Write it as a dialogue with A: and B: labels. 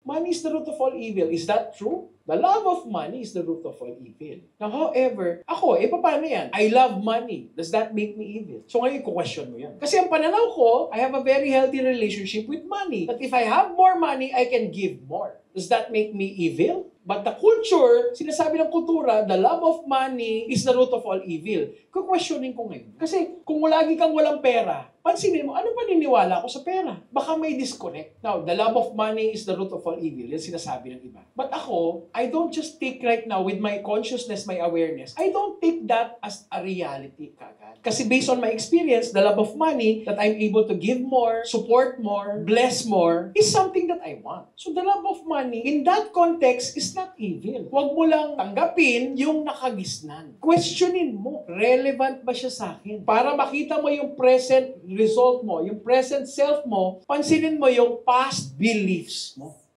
A: Money is the root of all evil. Is that true? The love of money is the root of all evil. Now, however, ako, paano yan? I love money. Does that make me evil? So ngayon, question mo yan. Kasi ang pananaw ko, I have a very healthy relationship with money. That if I have more money, I can give more. Does that make me evil? But the culture, sinasabi ng kultura, the love of money is the root of all evil. Questioning ko ngayon. Kasi kung lagi kang walang pera, pansinin mo, ano paniniwala ko sa pera? Baka may disconnect. Now, the love of money is the root of all evil. Yan sinasabi ng iba. But ako, I don't just take right now with my consciousness, my awareness, I don't take that as a reality kagad. Kasi based on my experience, the love of money, that I'm able to give more, support more, bless more, is something that I want. So the love of money, in that context, is not evil. Huwag mo lang tanggapin yung nakagisnan. Questionin mo, relevant ba siya sa akin? Para makita mo yung present result mo, yung present self mo, pansinin mo yung past beliefs mo.